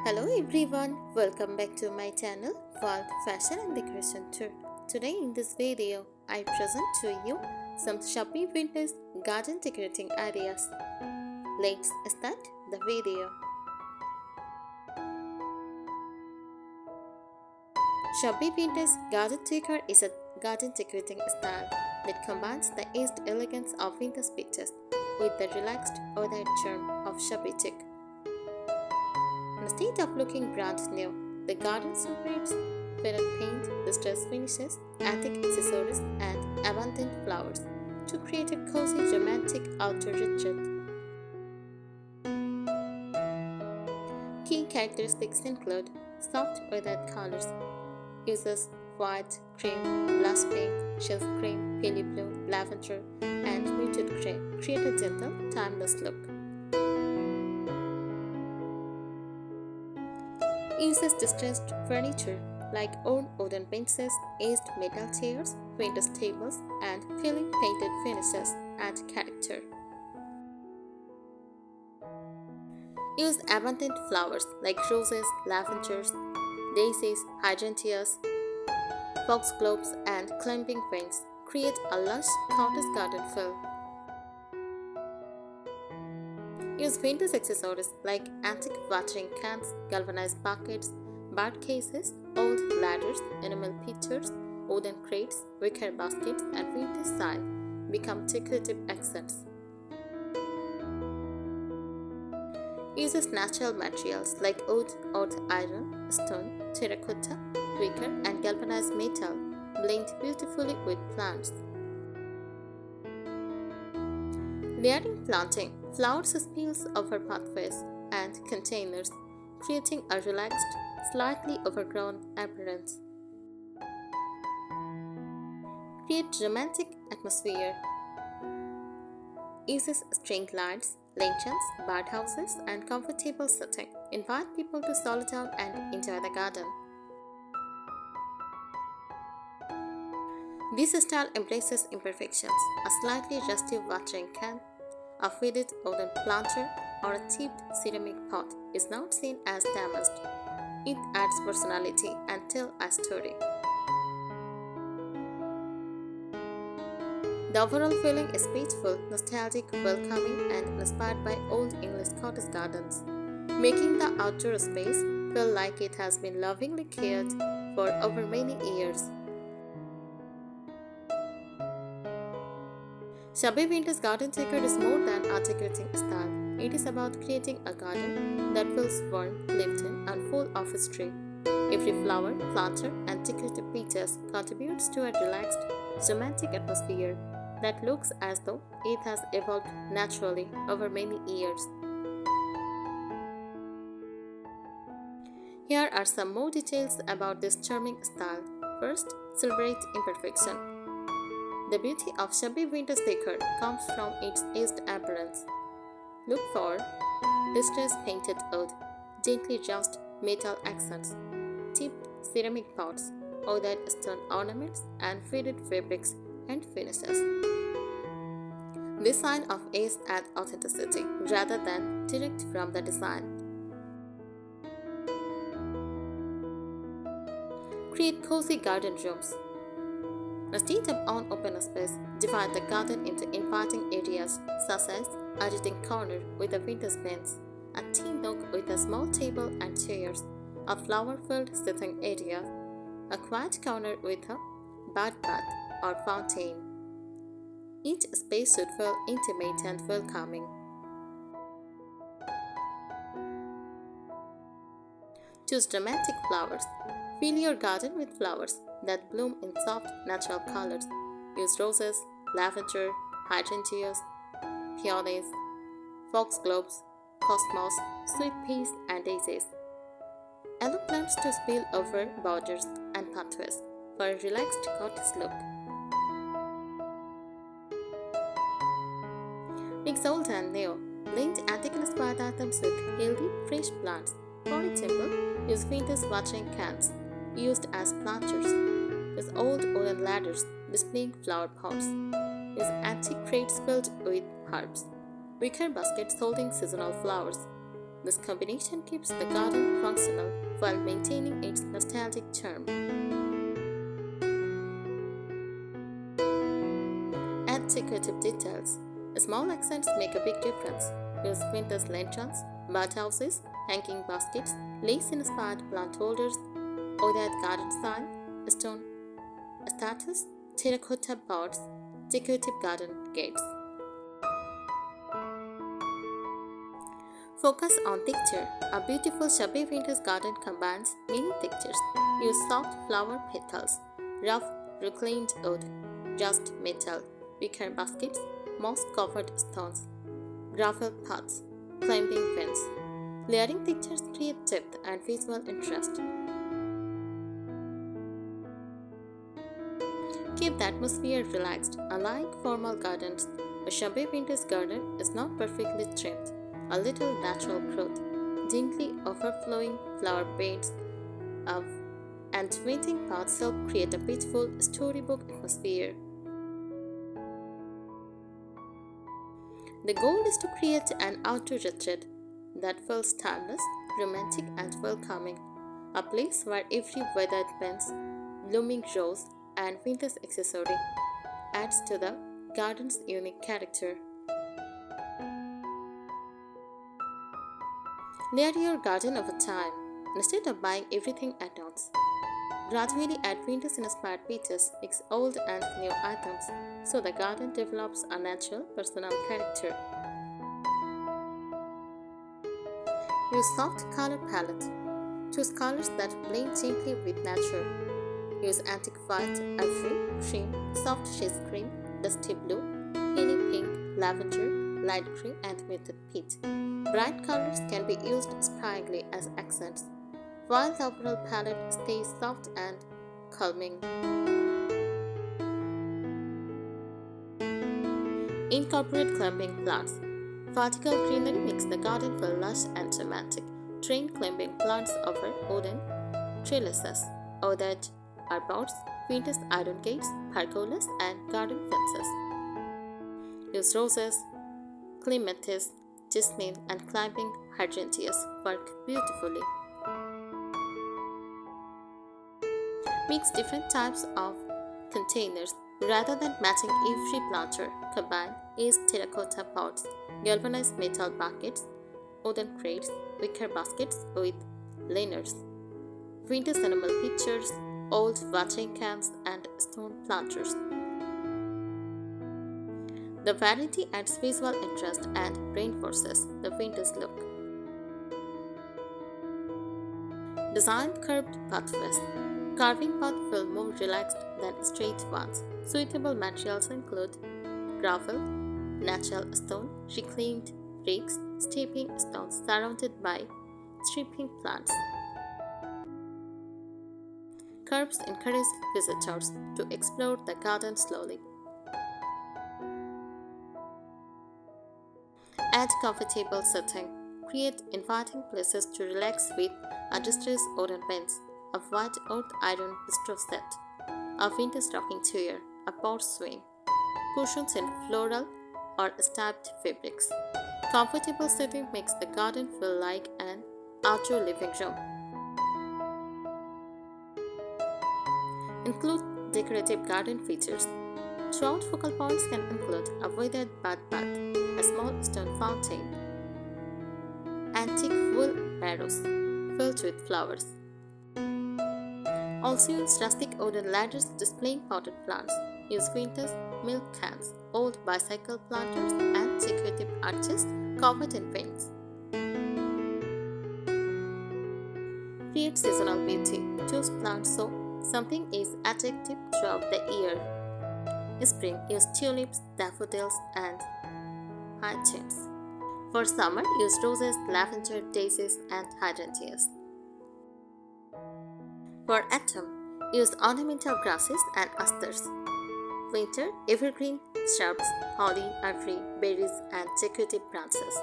Hello everyone, welcome back to my channel called Fashion and Decoration Tour. Today in this video, I present to you some Shabby vintage garden decorating ideas. Let's start the video. Shabby vintage garden decor is a garden decorating style that combines the aged elegance of vintage pieces with the relaxed ornate charm of shabby chic. Instead of looking brand new, the garden celebrates faded paint, distressed finishes, antique accessories, and abundant flowers to create a cozy, romantic outdoor retreat. Key characteristics include soft, earthen colors, uses white, cream, blush pink, shell cream, pale blue, lavender, and muted gray, create a gentle, timeless look. Uses distressed furniture like old wooden benches, aged metal chairs, vintage tables, and peeling painted finishes add character. Use abundant flowers like roses, lavenders, daisies, hydrangeas, foxgloves, and climbing vines. Create a lush cottage garden feel. Use vintage accessories like antique watering cans, galvanized buckets, bird cases, old ladders, enamel pictures, wooden crates, wicker baskets, and vintage sign become decorative accents. Uses natural materials like wood, earth, iron, stone, terracotta, wicker, and galvanized metal blend beautifully with plants. Layering planting, flowers spills over pathways and containers, creating a relaxed, slightly overgrown appearance. Create romantic atmosphere. Uses string lights, lanterns, birdhouses, and comfortable setting. Invite people to slow down and enjoy the garden. This style embraces imperfections. A slightly rusty watering can, a faded wooden planter, or a chipped ceramic pot is not seen as damaged. It adds personality and tells a story. The overall feeling is peaceful, nostalgic, welcoming, and inspired by old English cottage gardens, making the outdoor space feel like it has been lovingly cared for over many years. Shabby vintage garden decor is more than a decorating style. It is about creating a garden that feels warm, lived in, and full of history. Every flower, planter, and decorative pieces contributes to a relaxed, romantic atmosphere that looks as though it has evolved naturally over many years. Here are some more details about this charming style. First, celebrate imperfection. The beauty of shabby vintage decor comes from its aged appearance. Look for distressed painted wood, gently rusted metal accents, chipped ceramic pots, ornate stone ornaments, and faded fabrics and finishes. This sign of age adds authenticity rather than direct from the design. Create cozy garden rooms. Instead of an open space, divide the garden into inviting areas such as a reading corner with a vintage bench, a tea nook with a small table and chairs, a flower-filled sitting area, a quiet corner with a bird bath or fountain. Each space should feel intimate and welcoming. Choose dramatic flowers. Fill your garden with flowers that bloom in soft, natural colors. Use roses, lavender, hydrangeas, peonies, foxgloves, cosmos, sweet peas, and daisies. Allow plants to spill over borders and pathways for a relaxed cottage look. Mix old and new. Blend antique-inspired items with healthy, fresh plants. For example, use vintage watering cans used as planters. Use old wooden ladders displaying flower pots. Use antique crates filled with herbs. Wicker baskets holding seasonal flowers. This combination keeps the garden functional while maintaining its nostalgic charm. Add decorative details. Small accents make a big difference. Use vintage lanterns, birdhouses, hanging baskets, lace-inspired plant holders, Odat garden sign, stone statues, terracotta pots, decorative garden gates. Focus on texture. A beautiful shabby vintage garden combines many textures. Use soft flower petals, rough reclaimed wood, just metal, wicker baskets, moss-covered stones, gravel paths, climbing fence. Layering textures create depth and visual interest. Keep the atmosphere relaxed. Unlike formal gardens, a shabby vintage garden is not perfectly trimmed. A little natural growth, gently overflowing flower beds, of, and winding paths help create a peaceful storybook atmosphere. The goal is to create an outdoor retreat that feels timeless, romantic, and welcoming. A place where every weathered fence, blooming rose, and vintage accessory adds to the garden's unique character. Layer your garden over time instead of buying everything at once. Gradually add vintage-inspired pieces, mix old and new items, so the garden develops a natural, personal character. Use soft color palette. Choose colors that blend gently with nature. Use antique white, ivory, cream, soft shades cream, dusty blue, peony pink, lavender, light green, and muted peach. Bright colors can be used sparingly as accents, while the overall palette stays soft and calming. Incorporate climbing plants. Vertical greenery makes the garden feel lush and romantic. Train climbing plants over wooden trellises, ordered arbors, vintage iron gates, pergolas, and garden fences. Use roses, clematis, jasmine, and climbing hydrangeas work beautifully. Mix different types of containers rather than matching every planter. Combine aged terracotta pots, galvanized metal buckets, wooden crates, wicker baskets with liners, vintage animal pictures, old watering cans, and stone planters. The variety adds visual interest and reinforces the vintage look. Design curved pathways. Carving paths feel more relaxed than straight ones. Suitable materials include gravel, natural stone, reclaimed bricks, stepping stones surrounded by stripping plants. Curbs encourage visitors to explore the garden slowly. Add comfortable setting. Create inviting places to relax with a distressed wooden bench, a white oat iron bistro set, a vintage rocking chair, a porch swing, cushions in floral or striped fabrics. Comfortable setting makes the garden feel like an outdoor living room. Include decorative garden features. Throughout focal points can include a weathered bird bath, a small stone fountain, antique wool barrows filled with flowers. Also use rustic wooden ladders displaying potted plants. Use vintage milk cans, old bicycle planters, and decorative arches covered in paints. Create seasonal beauty. Choose plants so something is attractive throughout the year. Spring, use tulips, daffodils, and hyacinths. For summer, use roses, lavender, daisies, and hydrangeas. For autumn, use ornamental grasses and asters. Winter, evergreen, shrubs, holly, ivory, berries, and decorative branches.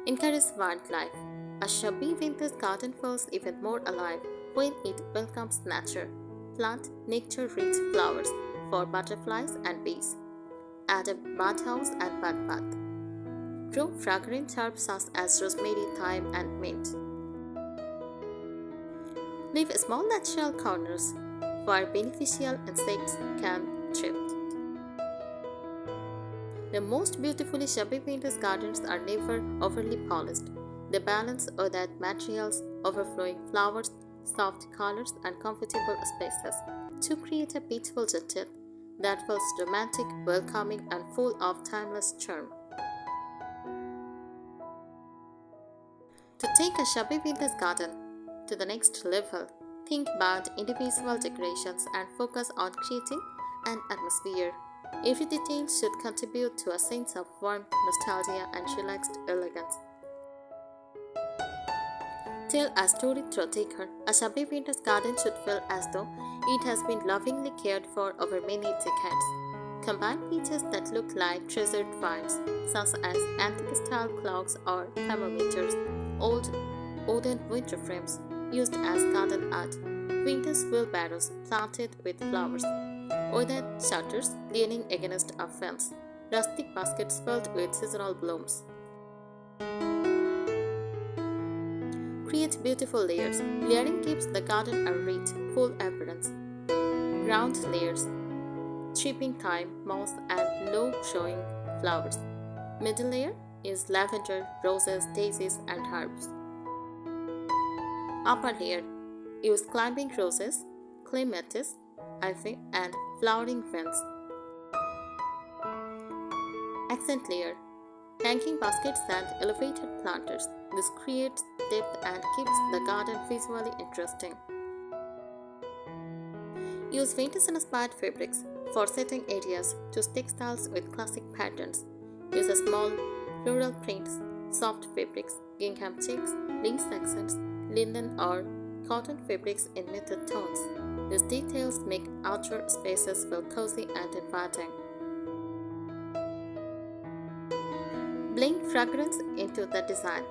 Encourage wildlife. A shabby vintage garden feels even more alive when it welcomes nature. Plant nectar-rich flowers for butterflies and bees. Add a birdhouse and bird bath. Grow fragrant herbs such as rosemary, thyme, and mint. Leave small natural corners where beneficial insects can thrive. The most beautifully shabby vintage gardens are never overly polished. They balance earthed materials, overflowing flowers, soft colors, and comfortable spaces to create a peaceful detail that feels romantic, welcoming, and full of timeless charm. To take a shabby vintage garden to the next level, think about individual decorations and focus on creating an atmosphere. Every detail should contribute to a sense of warmth, nostalgia, and relaxed elegance. Tell a story through decor. A shabby vintage garden should feel as though it has been lovingly cared for over many decades. Combine features that look like treasured finds, such as antique-style clocks or thermometers, old wooden window frames used as garden art, vintage wheelbarrows planted with flowers, wooden shutters leaning against a fence, rustic baskets filled with seasonal blooms. Create beautiful layers. Layering gives the garden a rich, full appearance. Ground layers, tripping thyme, moss, and low-showing flowers. Middle layer is lavender, roses, daisies, and herbs. Upper layer use climbing roses, clematis, ivy, and flowering ferns. Accent layer, hanging baskets and elevated planters. This creates depth and keeps the garden visually interesting. Use vintage-inspired fabrics for setting areas. Choose textiles with classic patterns. Use a small floral prints, soft fabrics, gingham checks, lace accents, linen or cotton fabrics in muted tones. These details make outdoor spaces feel cozy and inviting. Blend fragrance into the design.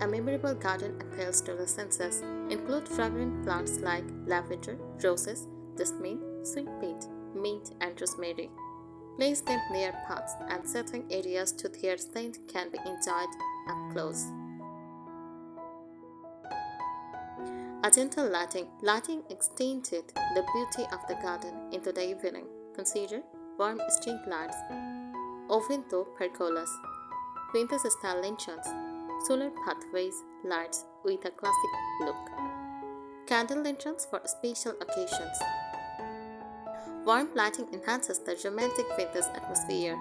A memorable garden appeals to the senses. Include fragrant plants like lavender, roses, jasmine, sweet peach, mint, and rosemary. Place them near paths and setting areas to their scent can be enjoyed up close. A gentle lighting. Lighting extended the beauty of the garden into the evening. Consider warm string lights, oven-top pergolas, vintage-style lanterns, solar pathways lights with a classic look, candle lanterns for special occasions. Warm lighting enhances the romantic vintage atmosphere.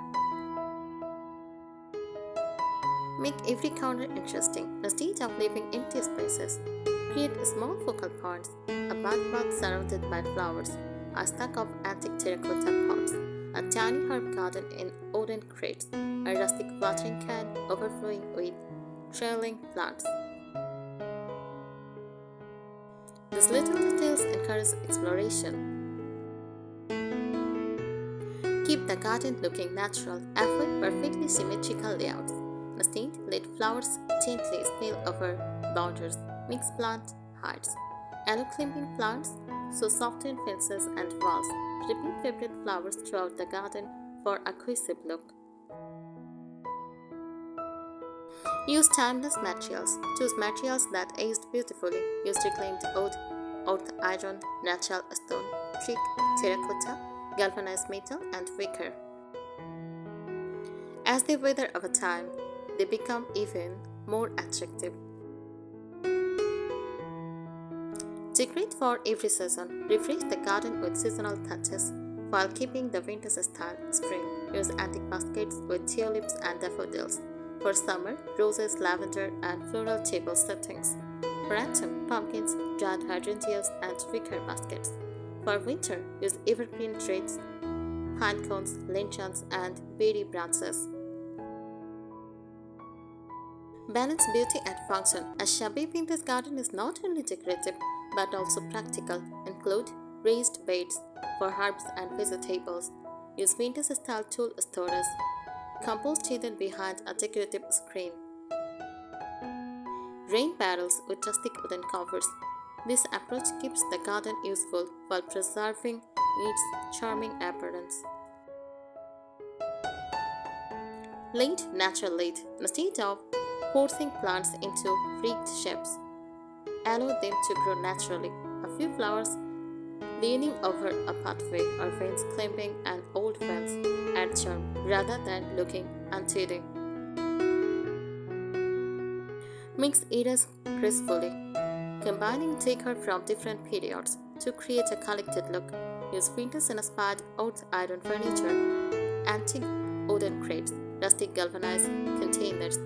Make every corner interesting. Instead of leaving empty spaces, create small focal points, a bath surrounded by flowers, a stack of antique terracotta pots, a tiny herb garden in wooden crates, a rustic watering can overflowing with trailing plants. These little details encourage exploration. Keep the garden looking natural. Avoid perfectly symmetrical layouts. Instead, let flowers gently spill over borders. Mix plant heights. Allow climbing plants so soften fences and walls. Repeat favorite flowers throughout the garden for a cohesive look. Use timeless materials. Choose materials that aged beautifully. Use reclaimed wood, earth iron, natural stone, chic, terracotta, galvanized metal, and wicker. As they weather over time, they become even more attractive. Decorate for every season. Refresh the garden with seasonal touches while keeping the vintage style spring. Use antique baskets with tulips and daffodils. For summer, roses, lavender, and floral table settings. For autumn, pumpkins, dried hydrangeas, and wicker baskets. For winter, use evergreen trees, pine cones, lanterns, and berry branches. Balance beauty and function. A shabby vintage garden is not only decorative but also practical. Include raised beds for herbs and vegetables. Use vintage style tool storage. Compost hidden behind a decorative screen. Rain barrels with rustic wooden covers. This approach keeps the garden useful while preserving its charming appearance. Light natural light instead of forcing plants into freaked shapes. Allow them to grow naturally. A few flowers leaning over a pathway or fence climbing an old fence add charm rather than looking untidy. Mix eras gracefully, combining decor from different periods to create a collected look. Use vintage-inspired old iron furniture, antique wooden crates, rustic galvanized containers,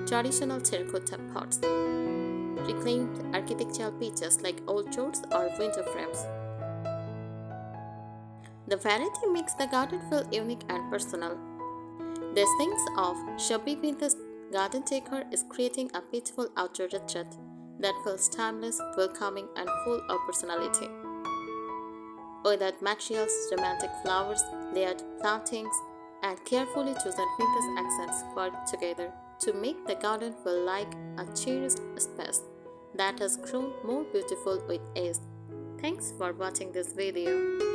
traditional terracotta pots, reclaimed architectural pieces like old doors or window frames. The variety makes the garden feel unique and personal. The essence of Shabby Vintage garden decor is creating a peaceful outdoor retreat that feels timeless, welcoming, and full of personality. Weathered materials, romantic flowers, layered plantings, and carefully chosen vintage accents work together to make the garden feel like a cherished space that has grown more beautiful with age. Thanks for watching this video.